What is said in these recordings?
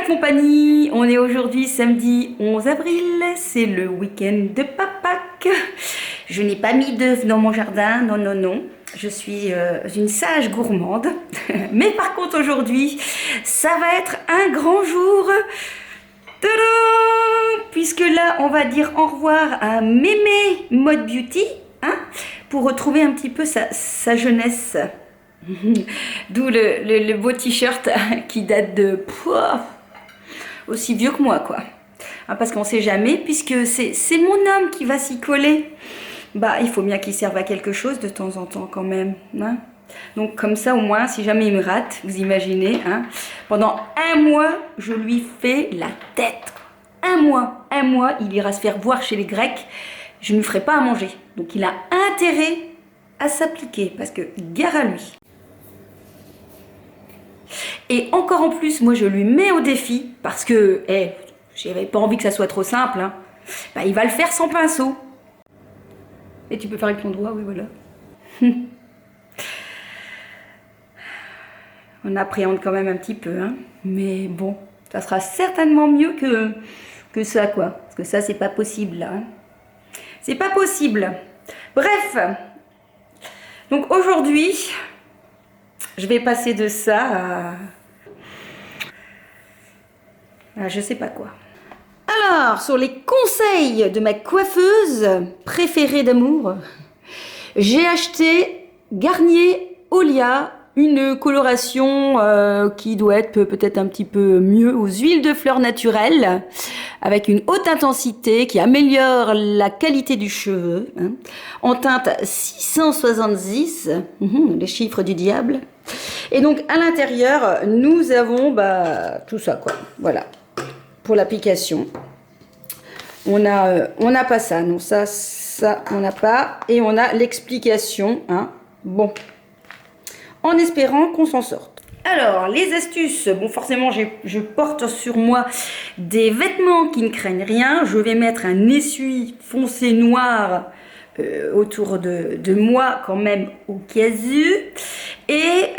compagnie, on est aujourd'hui samedi 11 avril, c'est le week-end de Pâques. Je n'ai pas mis d'œufs dans mon jardin, non, non, non. Je suis une sage gourmande. Mais par contre aujourd'hui, ça va être un grand jour. Tadam! Puisque là, on va dire au revoir à Mémé Mode Beauty, hein, pour retrouver un petit peu sa jeunesse. D'où le beau t-shirt qui date de aussi vieux que moi, quoi. Hein, parce qu'on sait jamais, puisque c'est mon homme qui va s'y coller. Bah, il faut bien qu'il serve à quelque chose de temps en temps quand même. Hein. Donc comme ça, au moins, si jamais il me rate, vous imaginez, hein, pendant un mois, je lui fais la tête. Un mois, il ira se faire voir chez les Grecs. Je ne lui ferai pas à manger. Donc il a intérêt à s'appliquer, parce que gare à lui. Et encore en plus, moi je lui mets au défi, parce que, j'avais pas envie que ça soit trop simple, hein. Bah, il va le faire sans pinceau. Et tu peux faire avec ton doigt, oui, voilà. On appréhende quand même un petit peu, hein. Mais bon, ça sera certainement mieux que ça, quoi. Parce que ça, c'est pas possible, là. Hein. C'est pas possible. Bref. Donc aujourd'hui, je vais passer de ça à je sais pas quoi. Alors, sur les conseils de ma coiffeuse préférée d'amour, j'ai acheté Garnier Olia, une coloration qui doit être peut-être un petit peu mieux aux huiles de fleurs naturelles, avec une haute intensité qui améliore la qualité du cheveu, hein, en teinte 666, les chiffres du diable. Et donc à l'intérieur, nous avons tout ça, quoi. Voilà, pour l'application. On a pas ça, non, ça on n'a pas. Et on a l'explication, hein. Bon, en espérant qu'on s'en sorte. Alors, les astuces, bon forcément je porte sur moi des vêtements qui ne craignent rien. Je vais mettre un essuie foncé noir autour de moi quand même au cas où. Et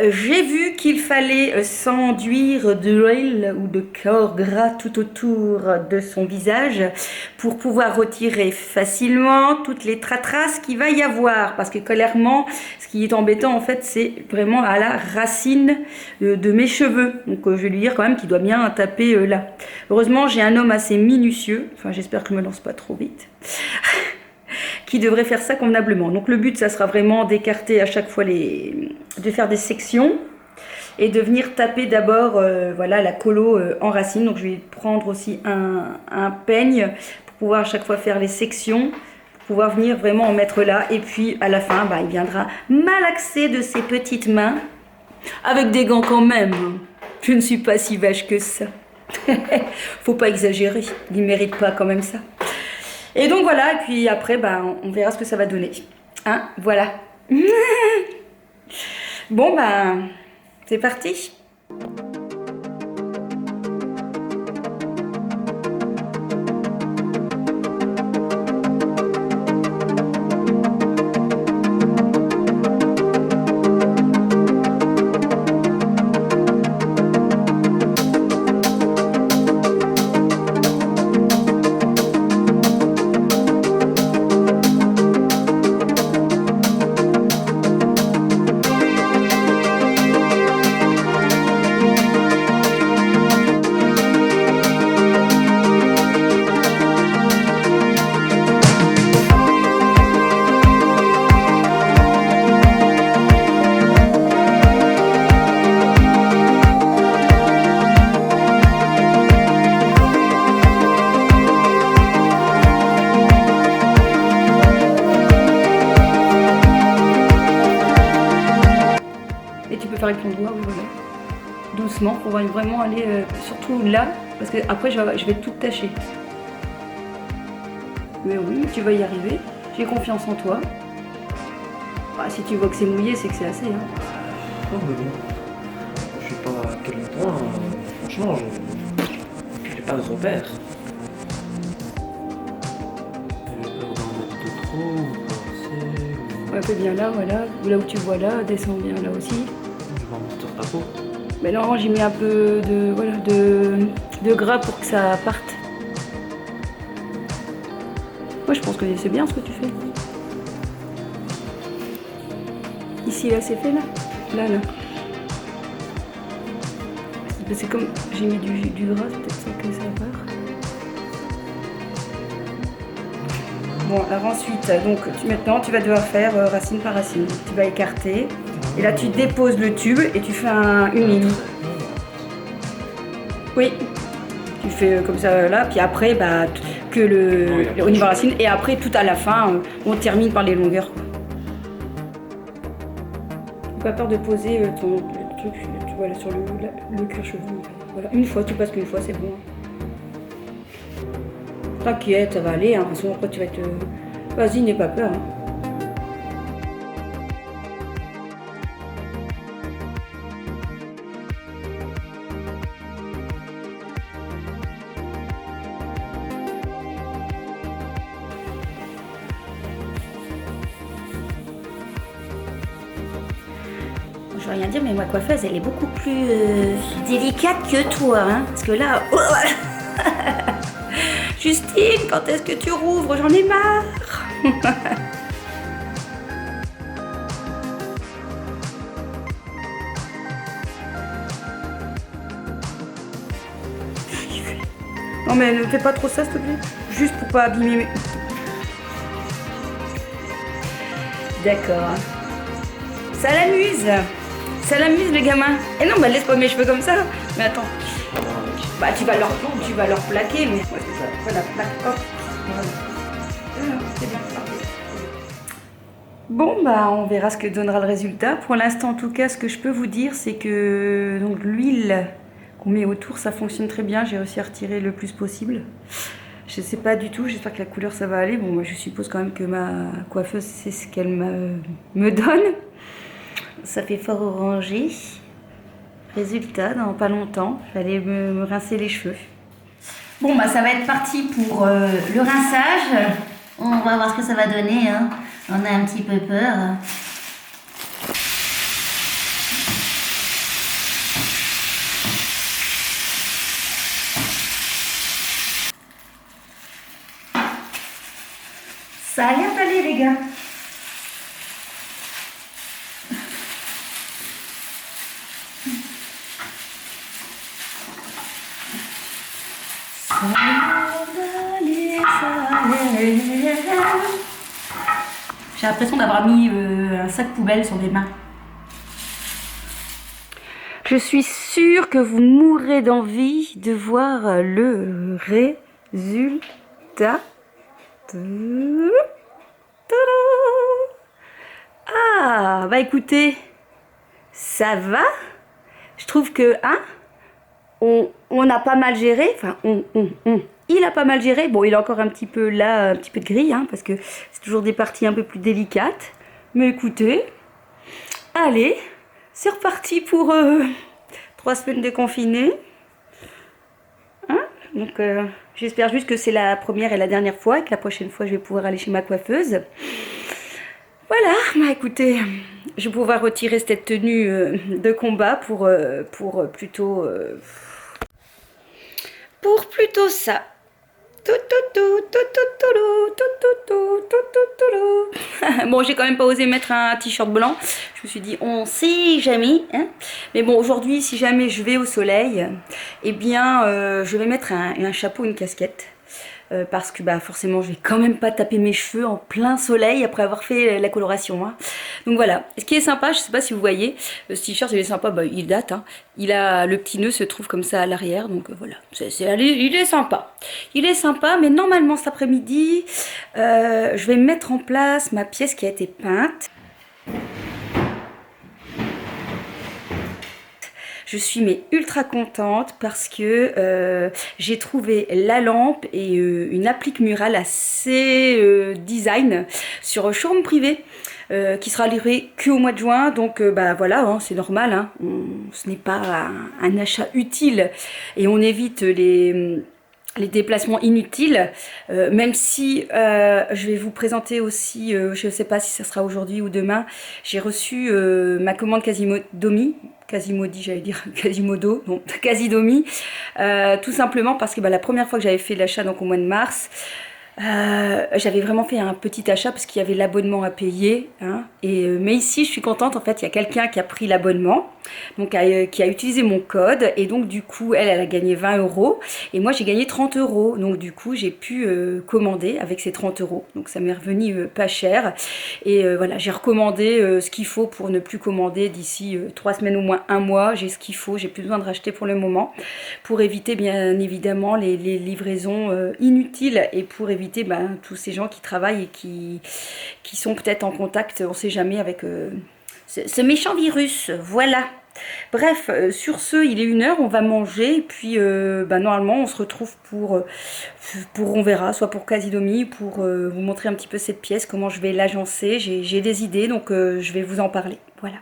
j'ai vu qu'il fallait s'enduire d'huile ou de corps gras tout autour de son visage pour pouvoir retirer facilement toutes les traces qu'il va y avoir. Parce que clairement, ce qui est embêtant en fait, c'est vraiment à la racine de mes cheveux. Donc je vais lui dire quand même qu'il doit bien taper là. Heureusement, j'ai un homme assez minutieux. Enfin, j'espère que je me lance pas trop vite. Qui devrait faire ça convenablement. Donc le but, ça sera vraiment d'écarter à chaque fois de faire des sections et de venir taper d'abord voilà, la colo en racine. Donc je vais prendre aussi un peigne pour pouvoir à chaque fois faire les sections, pour pouvoir venir vraiment en mettre là. Et puis à la fin, il viendra malaxer de ses petites mains, avec des gants quand même. Je ne suis pas si vache que ça. Faut pas exagérer, il ne mérite pas quand même ça. Et donc voilà, et puis après, on verra ce que ça va donner. Hein, voilà. Bon, c'est parti. Faire avec ton doigt, oui, voilà. Doucement, pour vraiment aller surtout là, parce que après je vais tout tâcher. Mais oui, tu vas y arriver. J'ai confiance en toi. Si tu vois que c'est mouillé, c'est que c'est assez. Hein. Non, mais bon, je sais pas à quel point, franchement, je n'ai pas de repère. Je vais pas en mettre de trop, ou pas assez. Un peu bien là, voilà. Là où tu vois là, descends bien là aussi. Je vais en mettre sur ta peau. Mais non, j'ai mis un peu de, voilà, de gras pour que ça parte. Moi je pense que c'est bien ce que tu fais. Ici là c'est fait là. Là. C'est comme j'ai mis du gras, c'est peut-être ça que ça part. Bon alors ensuite, donc maintenant tu vas devoir faire racine par racine. Tu vas écarter. Et là tu déposes le tube et tu fais une ligne. Oui. Tu fais comme ça là, puis après bah que au niveau racine et après tout à la fin on termine par les longueurs. Pas peur de poser ton truc voilà, sur le cuir chevelu. Voilà. Une fois, tu passes qu'une fois, c'est bon. T'inquiète, ça va aller. Hein. De toute façon, après, tu vas te. Vas-y, n'aie pas peur. Hein. Je veux rien dire, mais ma coiffeuse, elle est beaucoup plus délicate que toi. Hein, parce que là... Oh Justine, quand est-ce que tu rouvres? J'en ai marre. Non mais ne fais pas trop ça, s'il te plaît. Juste pour pas abîmer... D'accord. Ça l'amuse. Ça l'amuse le gamin. Et non, bah laisse pas mes cheveux comme ça. Mais attends. Bah tu vas leur plaquer, mais voilà, plaque. Hop. Voilà. C'est bien, parfait. Bon bah on verra ce que donnera le résultat. Pour l'instant en tout cas, ce que je peux vous dire, c'est que donc l'huile qu'on met autour, ça fonctionne très bien. J'ai réussi à retirer le plus possible. Je sais pas du tout, j'espère que la couleur ça va aller. Bon moi je suppose quand même que ma coiffeuse c'est ce qu'elle me donne. Ça fait fort orangé. Résultat, dans pas longtemps, j'allais me rincer les cheveux. Bon, bah ça va être parti pour le rinçage. On va voir ce que ça va donner. Hein. On a un petit peu peur. Ça a l'air d'aller, les gars. J'ai l'impression d'avoir mis un sac poubelle sur des mains. Je suis sûre que vous mourrez d'envie de voir le résultat. Ah, bah écoutez, ça va. Je trouve que, hein, on a pas mal géré, enfin il a pas mal géré, bon il a encore un petit peu là, un petit peu de gris, hein, parce que c'est toujours des parties un peu plus délicates, mais écoutez, allez, c'est reparti pour 3 semaines de confiné, hein, donc j'espère juste que c'est la première et la dernière fois, et que la prochaine fois je vais pouvoir aller chez ma coiffeuse. Voilà, bah écoutez, je vais pouvoir retirer cette tenue de combat pour plutôt ça. Bon, j'ai quand même pas osé mettre un t-shirt blanc. Je me suis dit, on sait jamais. Hein, mais bon, aujourd'hui, si jamais je vais au soleil, eh bien, je vais mettre un chapeau, une casquette. Parce que bah forcément je vais quand même pas taper mes cheveux en plein soleil après avoir fait la coloration, hein. Donc voilà, ce qui est sympa, je sais pas si vous voyez, ce t-shirt il est sympa, bah, il date, hein. Il a le petit nœud se trouve comme ça à l'arrière, donc voilà, il est sympa. Il est sympa, mais normalement cet après-midi, je vais mettre en place ma pièce qui a été peinte. Je suis mais ultra contente parce que j'ai trouvé la lampe et une applique murale assez design sur showroom privé qui sera livrée qu'au mois de juin. Donc bah voilà, hein, c'est normal, hein, ce n'est pas un achat utile et on évite les déplacements inutiles, même si je vais vous présenter aussi, je ne sais pas si ça sera aujourd'hui ou demain, j'ai reçu ma commande Quasimodo, j'allais dire Quasimodo, non, Quasidomi, tout simplement parce que la première fois que j'avais fait l'achat, donc au mois de mars, j'avais vraiment fait un petit achat parce qu'il y avait l'abonnement à payer, hein, mais ici je suis contente, en fait il y a quelqu'un qui a pris l'abonnement, donc qui a utilisé mon code, et donc du coup elle a gagné 20 € et moi j'ai gagné 30 €, donc du coup j'ai pu commander avec ces 30 €, donc ça m'est revenu pas cher, et voilà, j'ai recommandé ce qu'il faut pour ne plus commander d'ici 3 semaines, au moins un mois, j'ai ce qu'il faut, j'ai plus besoin de racheter pour le moment, pour éviter bien évidemment les livraisons inutiles, et pour éviter tous ces gens qui travaillent et qui sont peut-être en contact, on ne sait jamais, avec ce méchant virus. Voilà. Bref, sur ce, il est 1h, on va manger, et puis normalement on se retrouve pour, on verra, soit pour Quasidomi, pour vous montrer un petit peu cette pièce, comment je vais l'agencer. J'ai des idées, donc je vais vous en parler. Voilà.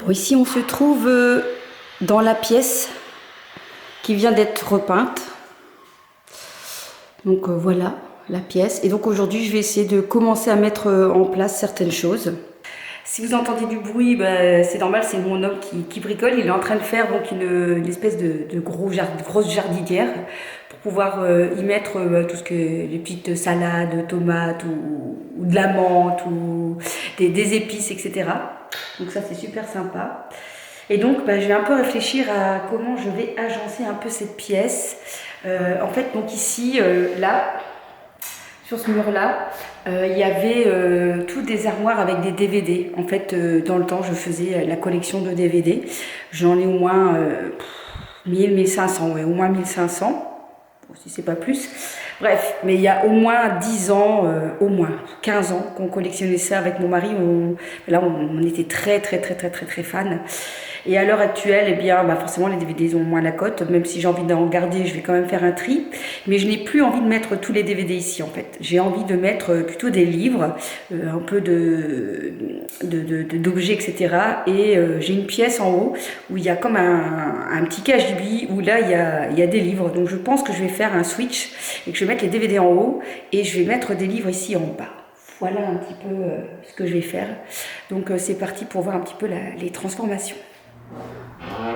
Bon, ici on se trouve dans la pièce qui vient d'être repeinte. Donc voilà la pièce. Et donc aujourd'hui je vais essayer de commencer à mettre en place certaines choses. Si vous entendez du bruit, c'est normal, c'est mon homme qui bricole. Il est en train de faire donc une espèce de grosse jardinière pour pouvoir y mettre tout ce que les petites salades, tomates ou de la menthe ou des épices, etc. Donc ça c'est super sympa. Et donc je vais un peu réfléchir à comment je vais agencer un peu cette pièce. En fait, donc ici, là, sur ce mur-là, il y avait toutes des armoires avec des DVD. En fait, dans le temps, je faisais la collection de DVD. J'en ai au moins 1500, ouais, au moins 1500, bon, si c'est pas plus. Bref, mais il y a au moins 10 ans, au moins 15 ans qu'on collectionnait ça avec mon mari. On était très fans. Et à l'heure actuelle, eh bien, forcément les DVD ont moins la cote, même si j'ai envie d'en garder, je vais quand même faire un tri. Mais je n'ai plus envie de mettre tous les DVD ici en fait. J'ai envie de mettre plutôt des livres, un peu d'objets, etc. Et j'ai une pièce en haut où il y a comme un petit cagibi où là il y a des livres. Donc je pense que je vais faire un switch et que je vais mettre les DVD en haut et je vais mettre des livres ici en bas. Voilà un petit peu ce que je vais faire. Donc c'est parti pour voir un petit peu les transformations.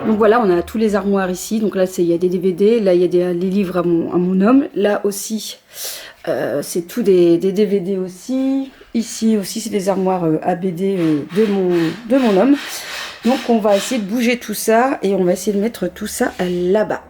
Donc voilà, on a tous les armoires ici. Donc là, il y a des DVD. Là, il y a les livres à mon homme. Là aussi, c'est tout des DVD aussi. Ici aussi, c'est des armoires à BD de mon homme. Donc on va essayer de bouger tout ça et on va essayer de mettre tout ça là-bas.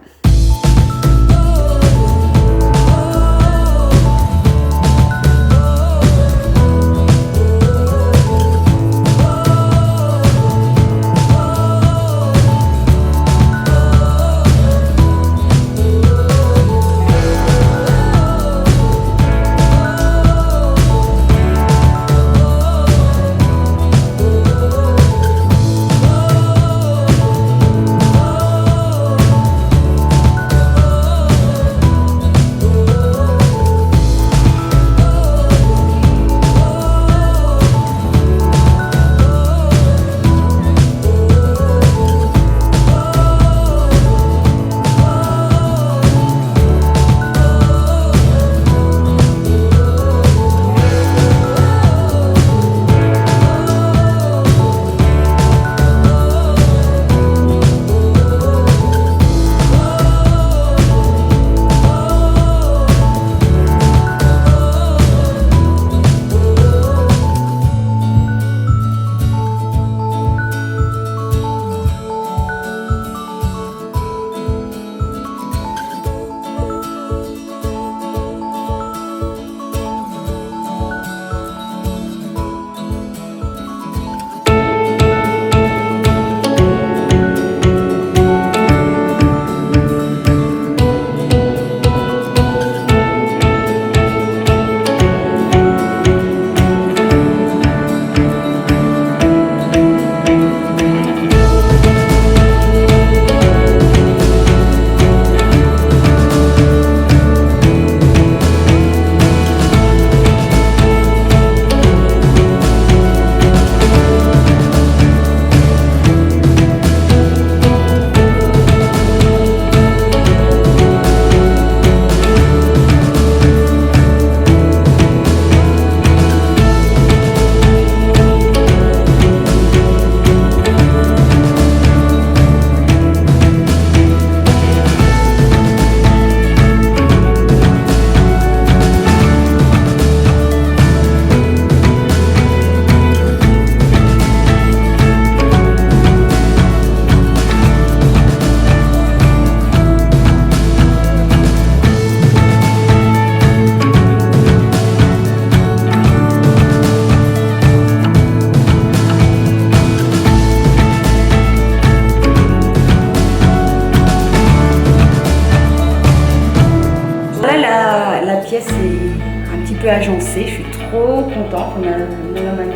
petit peu agencé. Je suis trop contente. On a manié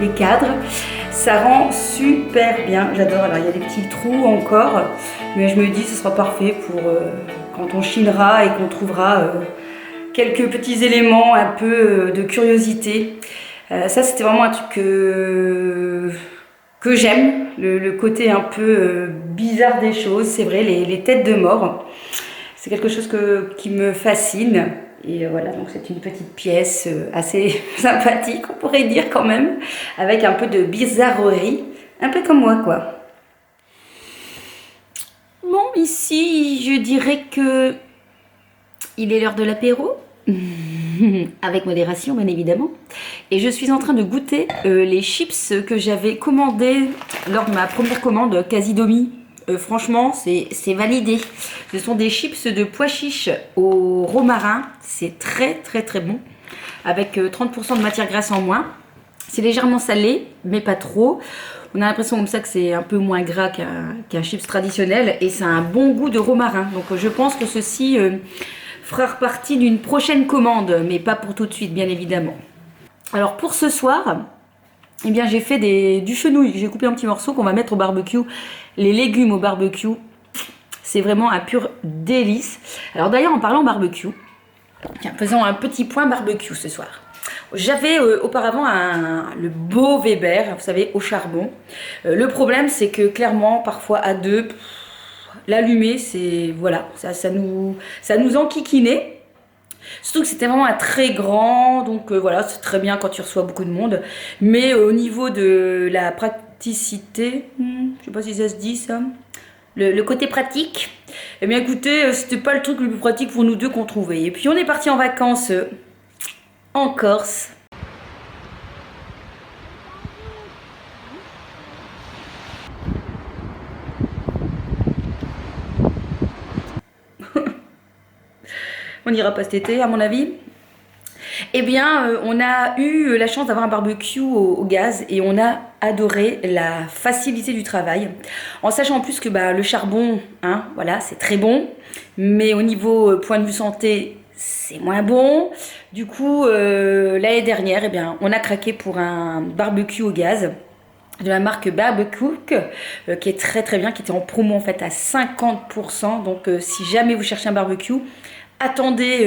les cadres. Ça rend super bien. J'adore. Alors il y a des petits trous encore, mais je me dis que ce sera parfait pour quand on chinera et qu'on trouvera quelques petits éléments un peu de curiosité. Ça c'était vraiment un truc que j'aime, le côté un peu bizarre des choses. C'est vrai, les têtes de mort, c'est quelque chose qui me fascine. Et voilà, donc c'est une petite pièce assez sympathique, on pourrait dire quand même, avec un peu de bizarrerie, un peu comme moi quoi. Bon, ici je dirais que il est l'heure de l'apéro, avec modération bien évidemment. Et je suis en train de goûter les chips que j'avais commandés lors de ma première commande Casidomi. Franchement, c'est validé. Ce sont des chips de pois chiches au romarin. C'est très très très bon. Avec 30% de matière grasse en moins. C'est légèrement salé, mais pas trop. On a l'impression comme ça que c'est un peu moins gras qu'un chips traditionnel. Et ça a un bon goût de romarin. Donc je pense que ceci fera partie d'une prochaine commande. Mais pas pour tout de suite, bien évidemment. Alors pour ce soir, eh bien j'ai fait du fenouil. J'ai coupé un petit morceau qu'on va mettre au barbecue. Les légumes au barbecue, c'est vraiment un pur délice. Alors d'ailleurs en parlant barbecue, tiens, faisons un petit point barbecue ce soir. J'avais auparavant le beau Weber, vous savez, au charbon. Le problème c'est que clairement parfois à deux, l'allumer c'est voilà, ça nous enquiquinait. Surtout que c'était vraiment un très grand, donc voilà, c'est très bien quand tu reçois beaucoup de monde. Mais au niveau de la praticité, je sais pas si ça se dit ça, le côté pratique, eh bien écoutez, c'était pas le truc le plus pratique pour nous deux qu'on trouvait. Et puis on est parti en vacances en Corse. On n'ira pas cet été à mon avis. Eh bien, on a eu la chance d'avoir un barbecue au gaz et on a adoré la facilité du travail. En sachant en plus que le charbon, hein, voilà, c'est très bon, mais au niveau point de vue santé, c'est moins bon. Du coup, l'année dernière, eh bien, on a craqué pour un barbecue au gaz de la marque Barbecook, qui est très très bien, qui était en promo en fait à 50%. Donc, si jamais vous cherchez un barbecue, attendez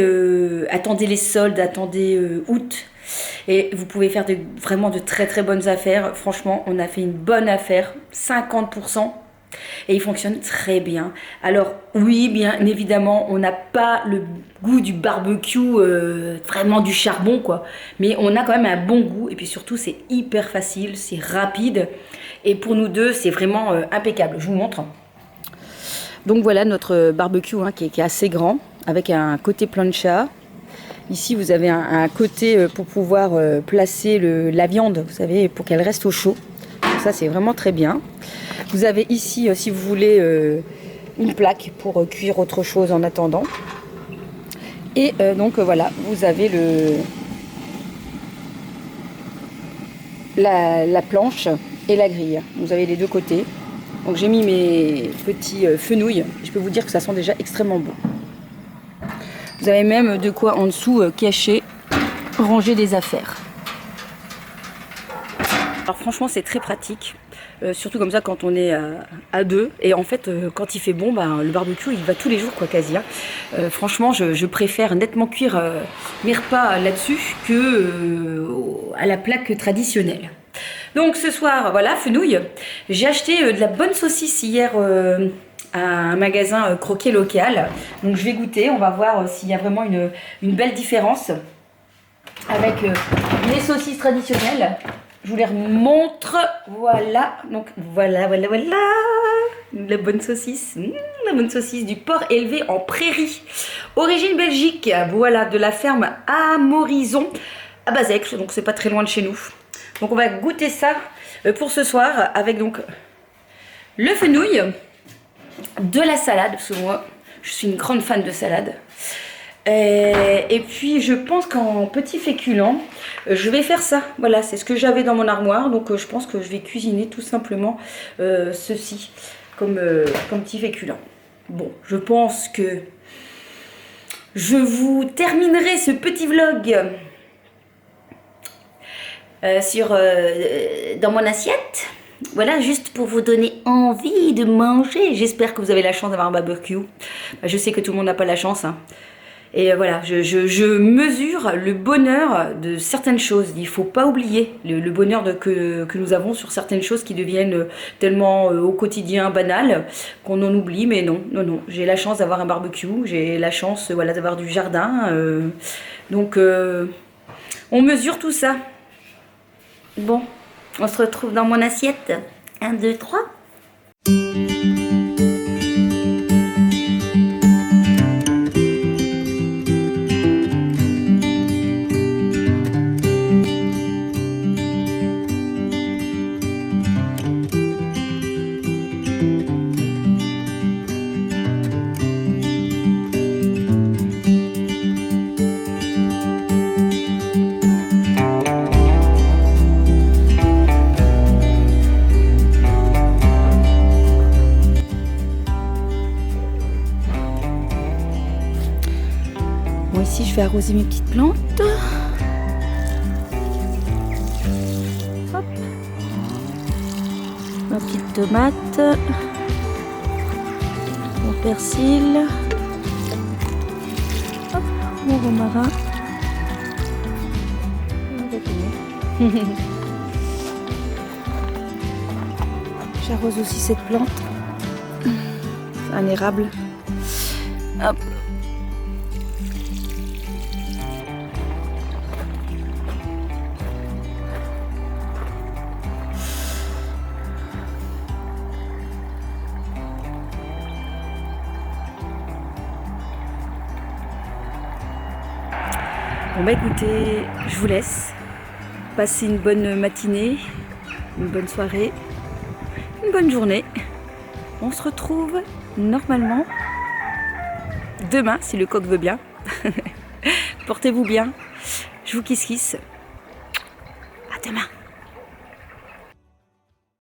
les soldes, attendez août et vous pouvez faire vraiment de très très bonnes affaires. Franchement, on a fait une bonne affaire, 50% et il fonctionne très bien. Alors oui, bien évidemment, on n'a pas le goût du barbecue, vraiment du charbon quoi, mais on a quand même un bon goût et puis surtout c'est hyper facile, c'est rapide et pour nous deux c'est vraiment impeccable. Je vous montre. Donc voilà notre barbecue qui est assez grand, avec un côté plancha. Ici, vous avez un côté pour pouvoir placer la viande, vous savez, pour qu'elle reste au chaud. Donc ça, c'est vraiment très bien. Vous avez ici, si vous voulez, une plaque pour cuire autre chose en attendant. Et donc voilà, vous avez la planche et la grille. Vous avez les deux côtés. Donc j'ai mis mes petits fenouils. Je peux vous dire que ça sent déjà extrêmement bon. Vous avez même de quoi en dessous cacher, ranger des affaires. Alors franchement c'est très pratique, surtout comme ça quand on est à deux. Et en fait quand il fait bon, le barbecue il va tous les jours quoi quasi. Franchement je préfère nettement cuire mes repas là-dessus que à la plaque traditionnelle. Donc ce soir voilà, fenouil. J'ai acheté de la bonne saucisse hier à un magasin croquet local. Donc je vais goûter, on va voir s'il y a vraiment une belle différence avec les saucisses traditionnelles. Je vous les remontre, voilà, donc voilà, la bonne saucisse, la bonne saucisse du porc élevé en prairie, origine Belgique, voilà, de la ferme Amorison à Bazec, donc c'est pas très loin de chez nous. Donc on va goûter ça pour ce soir avec donc le fenouil, de la salade, parce que moi je suis une grande fan de salade. Et puis je pense qu'en petit féculent, je vais faire ça. Voilà, c'est ce que j'avais dans mon armoire. Donc je pense que je vais cuisiner tout simplement ceci comme petit féculent. Bon, je pense que je vous terminerai ce petit vlog dans mon assiette. Voilà, juste pour vous donner envie de manger. J'espère que vous avez la chance d'avoir un barbecue. Je sais que tout le monde n'a pas la chance, hein. Et voilà, je mesure le bonheur de certaines choses. Il ne faut pas oublier le bonheur que nous avons sur certaines choses qui deviennent tellement au quotidien banales qu'on en oublie. Mais non, non, non. J'ai la chance d'avoir un barbecue. J'ai la chance voilà, d'avoir du jardin. Donc, on mesure tout ça. Bon, on se retrouve dans mon assiette. 1, 2, 3. Bon, ici, je vais arroser mes petites plantes. Hop. Ma petite tomate. Mon persil. Hop, mon romarin. J'arrose aussi cette plante. C'est un érable. Hop. Bon bah écoutez, je vous laisse. Passez une bonne matinée, une bonne soirée, une bonne journée. On se retrouve normalement demain, si le coq veut bien. Portez-vous bien. Je vous kiss kiss. À demain.